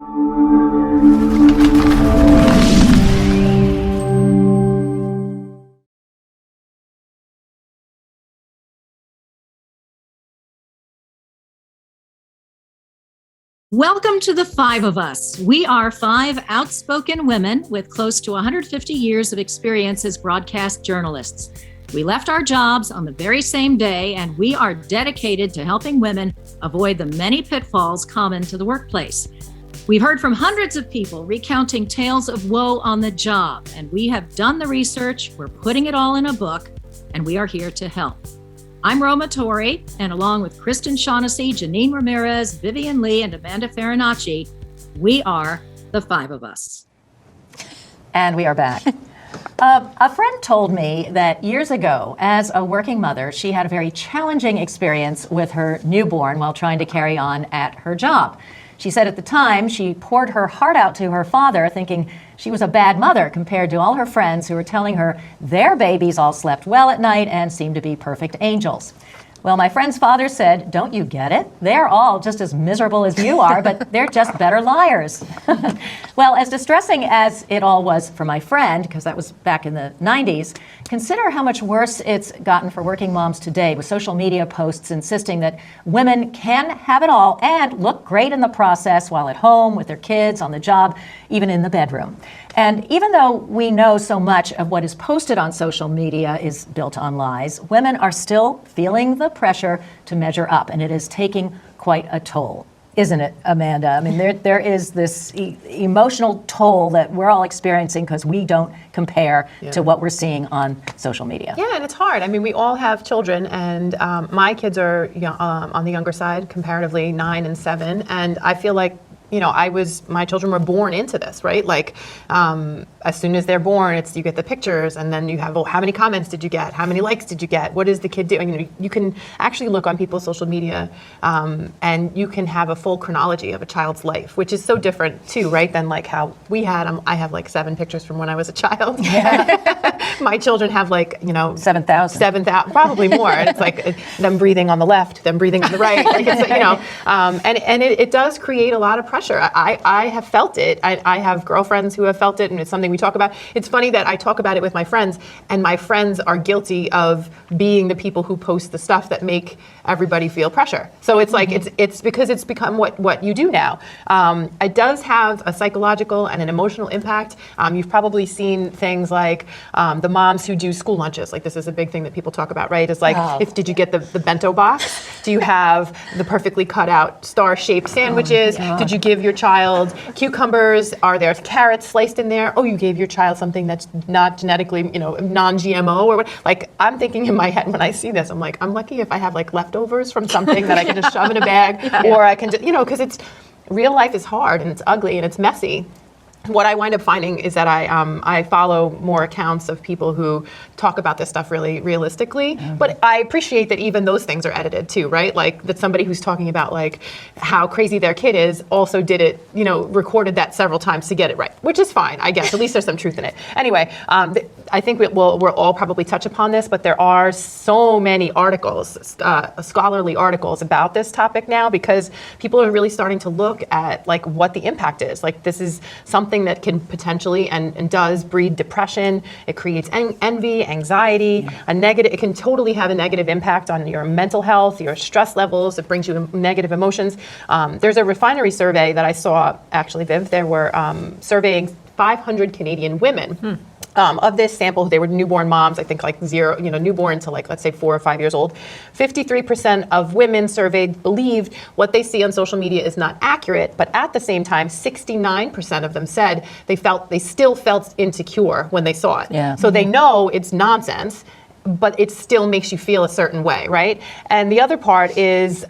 Welcome to the Five of Us. We are five outspoken women with close to 150 years of experience as broadcast journalists. We left our jobs on the very same day, and we are dedicated to helping women avoid the many pitfalls common to the workplace. We've heard from hundreds of people recounting tales of woe on the job, and we have done the research, we're putting it all in a book, and we are here to help. I'm Roma Torrey, and along with Kristen Shaughnessy, Janine Ramirez, Vivian Lee, and Amanda Farinacci, we are the Five of Us. And we are back. A friend told me that years ago, as a working mother, she had a very challenging experience with her newborn while trying to carry on at her job. She said at the time she poured her heart out to her father, thinking she was a bad mother compared to all her friends who were telling her their babies all slept well at night and seemed to be perfect angels. Well, my friend's father said, "Don't you get it? They're all just as miserable as you are, but they're just better liars." Well, as distressing as it all was for my friend, because that was back in the 90s, consider how much worse it's gotten for working moms today, with social media posts insisting that women can have it all and look great in the process while at home, with their kids, on the job, even in the bedroom. And even though we know so much of what is posted on social media is built on lies, women are still feeling the pressure to measure up, and it is taking quite a toll. Isn't it, Amanda? I mean, there is this emotional toll that we're all experiencing because we don't compare to what we're seeing on social media. Yeah, and it's hard. I mean, we all have children, and my kids are on the younger side, comparatively 9 and 7, and I feel like my children were born into this, right? Like, as soon as they're born, you get the pictures, and then you have, how many comments did you get? How many likes did you get? What is the kid doing? You can actually look on people's social media, and you can have a full chronology of a child's life, which is so different too, right? Than like how we had. I have like 7 pictures from when I was a child. Yeah. My children have 7,000. 7,000, probably more. And it's like them breathing on the left, them breathing on the right. Like it's, and it does create a lot of pressure. I have felt it. I have girlfriends who have felt it, and it's something we talk about. It's funny that I talk about it with my friends, and my friends are guilty of being the people who post the stuff that make everybody feel pressure. So it's like, it's because it's become what you do now. It does have a psychological and an emotional impact. You've probably seen things like the moms who do school lunches. Like, this is a big thing that people talk about, right? It's like, did you get the bento box? Do you have the perfectly cut out star-shaped sandwiches? Did you give your child cucumbers? Are there carrots sliced in there? Oh, you gave your child something that's not genetically, non-GMO or what? Like, I'm thinking in my head when I see this, I'm like, I'm lucky if I have like leftovers from something that I can just shove in a bag, or I can just, because real life is hard and it's ugly and it's messy. What I wind up finding is that I follow more accounts of people who talk about this stuff really realistically, but I appreciate that even those things are edited too, right? Like that somebody who's talking about like how crazy their kid is also did it, recorded that several times to get it right, which is fine, I guess. At least there's some truth in it. Anyway, I think we'll all probably touch upon this, but there are so many articles, scholarly articles about this topic now, because people are really starting to look at like what the impact is. Like, this is something that can potentially and does breed depression. It creates envy, anxiety, it can totally have a negative impact on your mental health, your stress levels. It brings you negative emotions. There's a refinery survey that I saw, actually, Viv. They were surveying 500 Canadian women. Of this sample, they were newborn moms, I think like newborn to like, let's say 4 or 5 years old. 53% of women surveyed believed what they see on social media is not accurate, but at the same time, 69% of them said they still felt insecure when they saw it. Yeah. So they know it's nonsense, but it still makes you feel a certain way, right? And the other part is,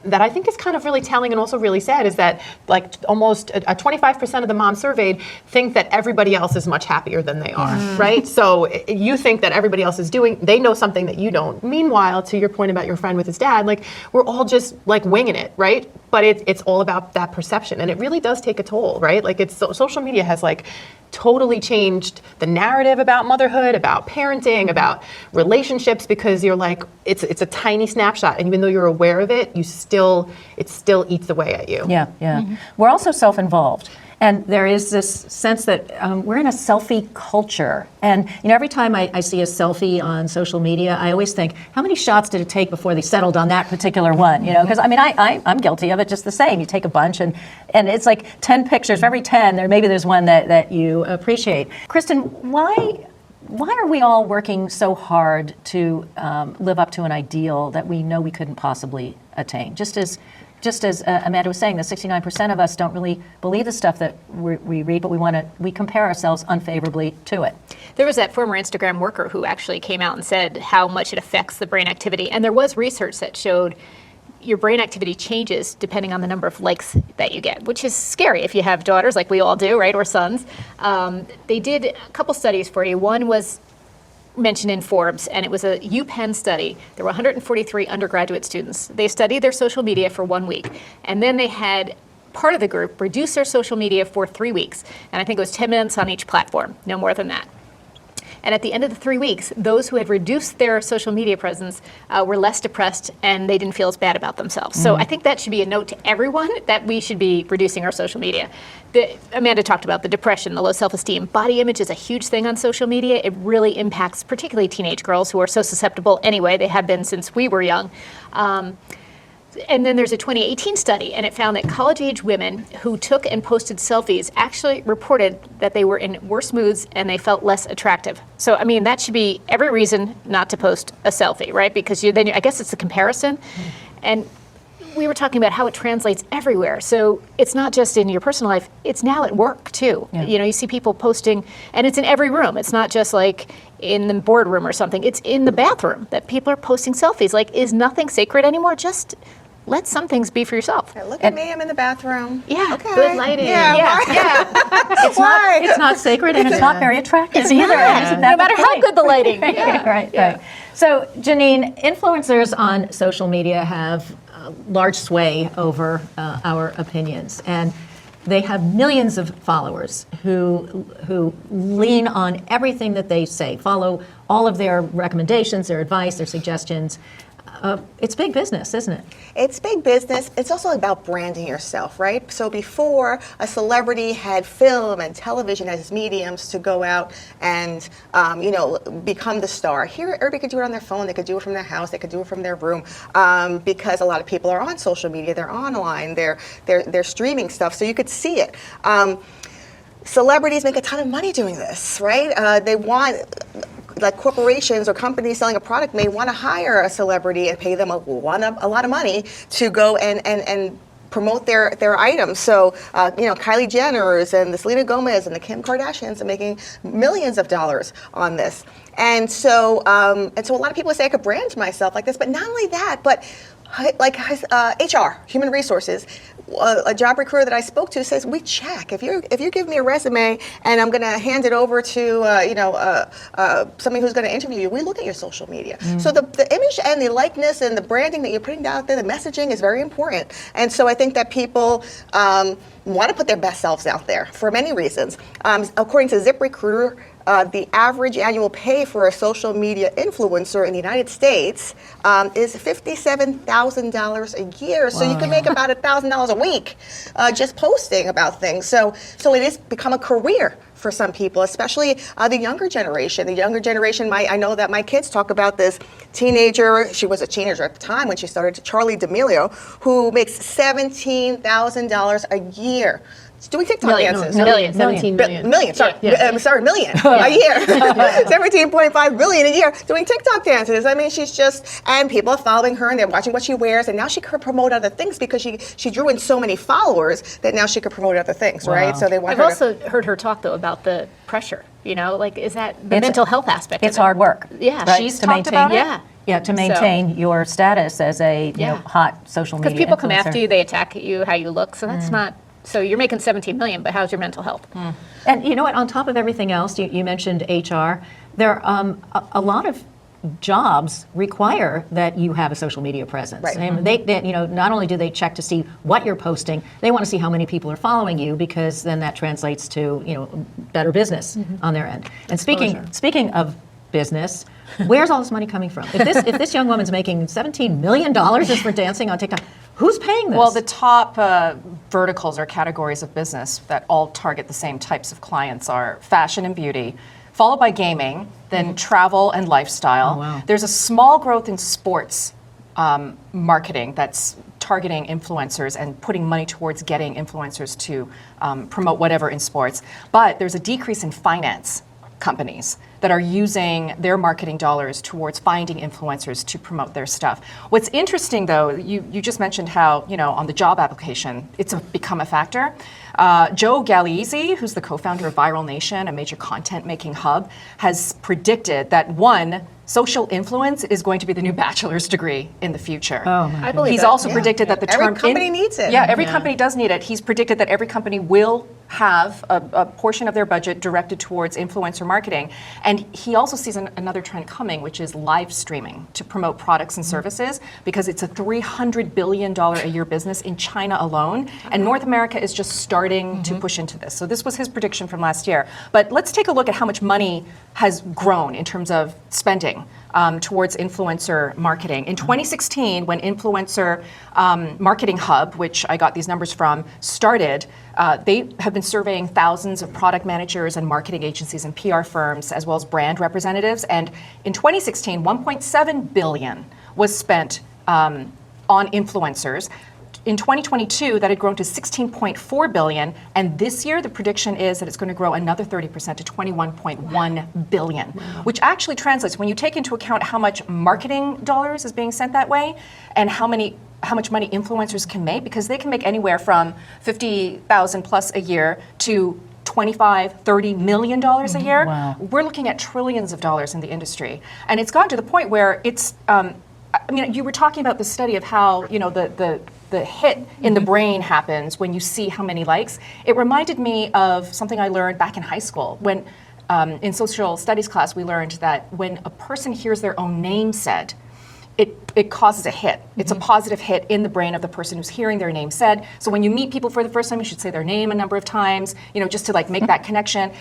that I think is kind of really telling and also really sad, is that like almost 25% of the moms surveyed think that everybody else is much happier than they are, right? So you think that everybody else is they know something that you don't. Meanwhile, to your point about your friend with his dad, like we're all just like winging it, right? But it's all about that perception, and it really does take a toll, right? Like social media has like totally changed the narrative about motherhood, about parenting, about relationships, because you're like, it's a tiny snapshot, and even though you're aware of it, it still eats away at you. Yeah, yeah. We're also self-involved. And there is this sense that we're in a selfie culture. And every time I see a selfie on social media, I always think, how many shots did it take before they settled on that particular one? Because I'm guilty of it just the same. You take a bunch and it's like 10 pictures. For every 10, there's one that you appreciate. Kristen, why are we all working so hard to live up to an ideal that we know we couldn't possibly attain? Just as Amanda was saying, that 69% of us don't really believe the stuff that we read, but we compare ourselves unfavorably to it. There was that former Instagram worker who actually came out and said how much it affects the brain activity. And there was research that showed your brain activity changes depending on the number of likes that you get, which is scary if you have daughters like we all do, right, or sons. They did a couple studies for you. One was mentioned in Forbes, and it was a UPenn study. There were 143 undergraduate students. They studied their social media for 1 week, and then they had part of the group reduce their social media for 3 weeks, and I think it was 10 minutes on each platform, no more than that. And at the end of the 3 weeks, those who had reduced their social media presence were less depressed, and they didn't feel as bad about themselves. So I think that should be a note to everyone that we should be reducing our social media. Amanda talked about the depression, the low self-esteem. Body image is a huge thing on social media. It really impacts particularly teenage girls who are so susceptible anyway. They have been since we were young. And then there's a 2018 study, and it found that college-age women who took and posted selfies actually reported that they were in worse moods and they felt less attractive. So, that should be every reason not to post a selfie, right? Because I guess it's a comparison. And we were talking about how it translates everywhere. So it's not just in your personal life, it's now at work too. Yeah. You see people posting, and it's in every room. It's not just like in the boardroom or something. It's in the bathroom that people are posting selfies. Like, is nothing sacred anymore? Just let some things be for yourself. Hey, look at me, I'm in the bathroom. Yeah, okay. Good lighting. Yeah. It's not sacred, and it's not very attractive either. Isn't that no matter how good the lighting. Right. So, Janine, influencers on social media have large sway over our opinions, and they have millions of followers who lean on everything that they say, follow all of their recommendations, their advice, their suggestions. It's big business, isn't it? It's big business. It's also about branding yourself, right? So before, a celebrity had film and television as mediums to go out and, become the star. Here, everybody could do it on their phone. They could do it from their house. They could do it from their room, because a lot of people are on social media. They're online. They're streaming stuff, so you could see it. Celebrities make a ton of money doing this, right? They want, like corporations or companies selling a product may want to hire a celebrity and pay them a lot of money to go and promote their items. So, Kylie Jenner's and the Selena Gomez and the Kim Kardashians are making millions of dollars on this. And so a lot of people say I could brand myself like this, but not only that, but like HR, human resources, a job recruiter that I spoke to says we check. If you give me a resume and I'm going to hand it over to somebody who's going to interview you, we look at your social media. So the image and the likeness and the branding that you're putting out there, the messaging is very important. And so I think that people want to put their best selves out there for many reasons. According to ZipRecruiter, the average annual pay for a social media influencer in the United States is $57,000 a year. So you can make about $1,000 a week just posting about things. So it has become a career for some people, especially the younger generation. The younger generation, I know that my kids talk about this teenager. She was a teenager at the time when she started, Charlie D'Amelio, who makes $17,000 a year. Doing TikTok dances. Million. 17 million. Million, sorry. Million a year. 17.5 billion a year doing TikTok dances. She's just, and people are following her and they're watching what she wears, and now she could promote other things because she drew in so many followers that now she could promote other things, right? So they want I've also heard her talk, though, about the pressure, is that the mental health aspect It's of it? hard work. Yeah. Right? She's to talked maintain, about it? Yeah, to maintain your status as a hot social media Because people come influencer. after you, they attack you, how you look, so that's not... So you're making 17 million, but how's your mental health? And you know what? On top of everything else, you mentioned HR. There are a lot of jobs require that you have a social media presence. Right. And they, not only do they check to see what you're posting, they want to see how many people are following you, because then that translates to, better business on their end. And speaking of business, where's all this money coming from? If this young woman's making $17 million just for dancing on TikTok, who's paying this? Well, the top verticals or categories of business that all target the same types of clients are fashion and beauty, followed by gaming, then travel and lifestyle. Oh, wow. There's a small growth in sports marketing that's targeting influencers and putting money towards getting influencers to promote whatever in sports. But there's a decrease in finance companies that are using their marketing dollars towards finding influencers to promote their stuff. What's interesting, though, you just mentioned how, on the job application, it's become a factor. Joe Galeazzi, who's the co-founder of Viral Nation, a major content-making hub, has predicted that social influence is going to be the new bachelor's degree in the future. Oh, my I believe He's that. also predicted that the Every term company needs it. Yeah, every company does need it. He's predicted that every company will have a portion of their budget directed towards influencer marketing. And he also sees another trend coming, which is live streaming to promote products and services, because it's a $300 billion a year business in China alone. And North America is just starting to push into this. So this was his prediction from last year. But let's take a look at how much money has grown in terms of spending towards influencer marketing. In 2016, when Influencer Marketing Hub, which I got these numbers from, started, they have been surveying thousands of product managers and marketing agencies and PR firms, as well as brand representatives. And in 2016, $1.7 billion was spent on influencers. In 2022, that had grown to $16.4 billion, and this year the prediction is that it's going to grow another 30% to $21.1 billion, which actually translates, when you take into account how much marketing dollars is being sent that way, and how much money influencers can make, because they can make anywhere from $50,000 plus a year to $25-30 million a year. Wow. We're looking at trillions of dollars in the industry, and it's gotten to the point where it's. You were talking about the study of how the hit in the brain happens when you see how many likes. It reminded me of something I learned back in high school when, in social studies class, we learned that when a person hears their own name said, it causes a hit. It's a positive hit in the brain of the person who's hearing their name said. So when you meet people for the first time, you should say their name a number of times, just to make that connection.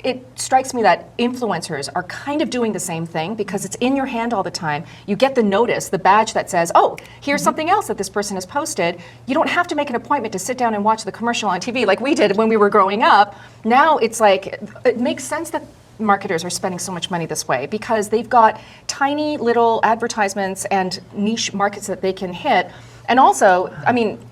It strikes me that influencers are kind of doing the same thing, because it's in your hand all the time. You get the notice, the badge that says, oh, here's something else that this person has posted. You don't have to make an appointment to sit down and watch the commercial on TV like we did when we were growing up. Now it's like, it makes sense that marketers are spending so much money this way, because they've got tiny little advertisements and niche markets that they can hit. And also,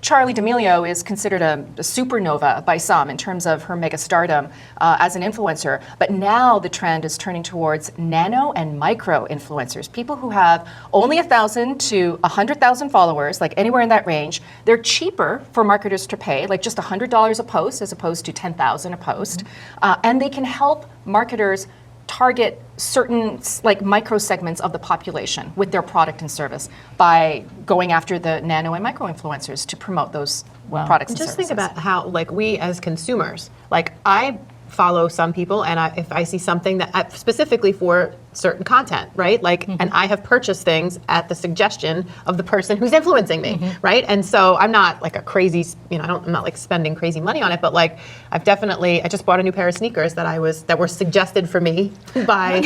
Charli D'Amelio is considered a supernova by some in terms of her mega stardom as an influencer. But now the trend is turning towards nano and micro influencers, people who have only 1,000 to 100,000 followers, like anywhere in that range. They're cheaper for marketers to pay, like just $100 a post as opposed to 10,000 a post. And they can help marketers target certain micro segments of the population with their product and service by going after the nano and micro influencers to promote those products and Just services. think about how, we as consumers, I follow some people, and if I see something that specifically for certain content, right? And I have purchased things at the suggestion of the person who's influencing me, right? And so I'm not a crazy, I'm not spending crazy money on it, but I just bought a new pair of sneakers that were suggested for me by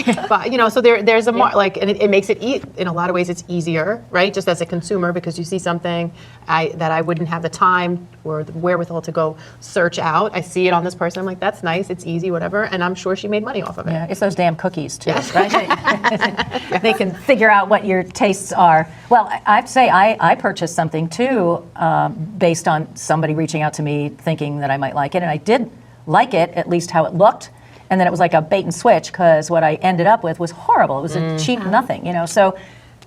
so there's a and it makes it in a lot of ways it's easier, right? Just as a consumer, because you see something that I wouldn't have the time or the wherewithal to go search out. I see it on this person. I'm like, that's nice. It's easy, whatever. And I'm sure she made money off of it. Yeah, it's those damn cookies too, right? They can figure out what your tastes are. Well, I have to say, I purchased something too based on somebody reaching out to me thinking that I might like it, and I did like it, at least how it looked. And then it was like a bait and switch, because what I ended up with was horrible. It was a cheap nothing, So,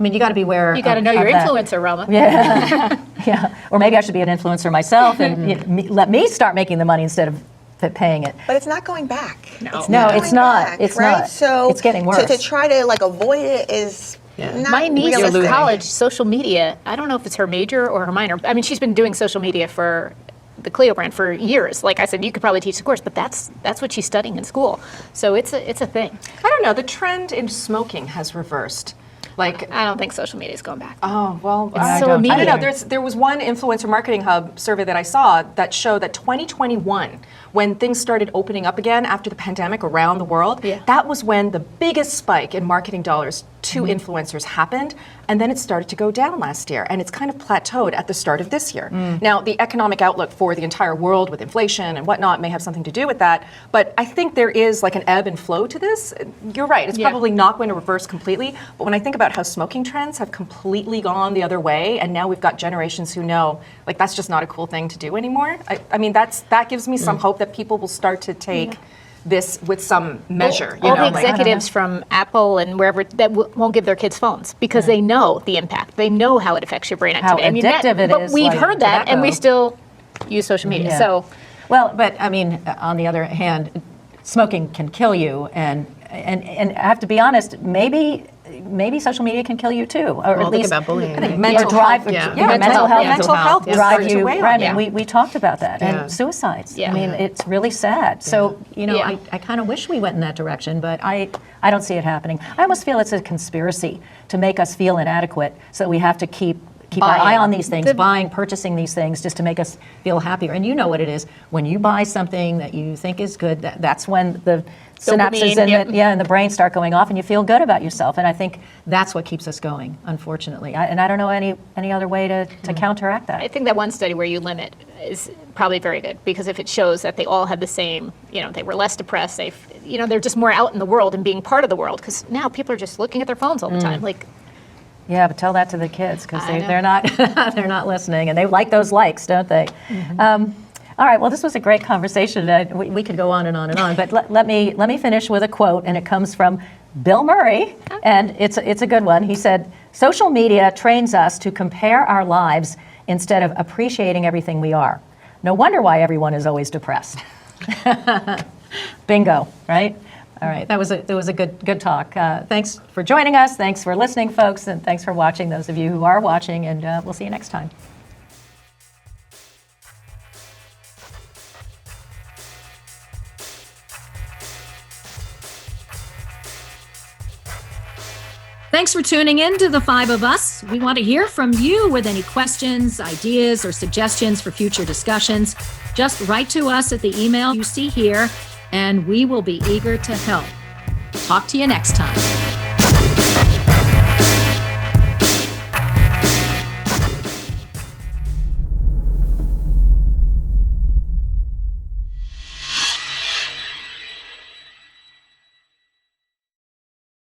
you got to be aware. You got to know your influencer, Roma. Yeah, yeah. Or maybe I should be an influencer myself and let me start making the money instead of paying it. But it's not going back. No, it's going not. back, It's right? not. So It's getting worse. To try to avoid it is not My niece in realistic. college, social media, I don't know if it's her major or her minor. She's been doing social media for the Clio brand for years. Like I said, you could probably teach the course, but that's what she's studying in school. So it's a thing. I don't know. The trend in smoking has reversed. Like, I don't think social media is going back. oh, well, so I don't immediate. know. There was one Influencer Marketing Hub survey that I saw that showed that 2021, when things started opening up again after the pandemic around the world, Yeah. that was when the biggest spike in marketing dollars to influencers happened, and then it started to go down last year, and it's kind of plateaued at the start of this year. Now, the economic outlook for the entire world with inflation and whatnot may have something to do with that, but I think there is like an ebb and flow to this. You're right, it's Yeah. probably not going to reverse completely, but when I think about how smoking trends have completely gone the other way, and now we've got generations who know, like, that's just not a cool thing to do anymore. I mean, that gives me some hope that people will start to take this with some measure. All the like- executives from Apple and wherever that won't give their kids phones because they know the impact. They know how it affects your brain How activity. addictive it but is, we've like heard that, and we tobacco. still use social media. Yeah. So Well, but I mean, on the other hand, smoking can kill you, and I have to be honest, maybe social media can kill you too, or Well, at think least about bullying. I think Yeah. mental or drive, health, yeah. mental health, mental health yeah. drive starts to you. weigh on Right, you. I mean, we talked about that, Yeah. and suicides. Yeah. I mean, it's really sad. So you know, Yeah. I kind of wish we went in that direction, but I don't see it happening. I almost feel it's a conspiracy to make us feel inadequate, so we have to keep our Buying. eye on these things, purchasing these things just to make us feel happier. And you know what it is when you buy something that you think is good. That's when the synapses Dopamine, yep. in the brain start going off, and you feel good about yourself. And I think that's what keeps us going, unfortunately. And I don't know any other way to counteract I that. think that one study where you limit is probably very good because if it shows that they all had the same, they were less depressed, they're just more out in the world and being part of the world because now people are just looking at their phones all the time. Like, Yeah, but tell that to the kids because I know. they're not they're not listening, and they like those likes, don't they? All right. Well, this was a great conversation. We could go on and on and on, but let me finish with a quote, and it comes from Bill Murray, and it's a good one. He said, "Social media trains us to compare our lives instead of appreciating everything we are. No wonder why everyone is always depressed." Bingo, right? All right, that was a good talk. Thanks for joining us. Thanks for listening, folks, and thanks for watching. Those of you who are watching, and we'll see you next time. Thanks for tuning in to The Five of Us. We want to hear from you with any questions, ideas, or suggestions for future discussions. Just write to us at the email you see here, and we will be eager to help. Talk to you next time.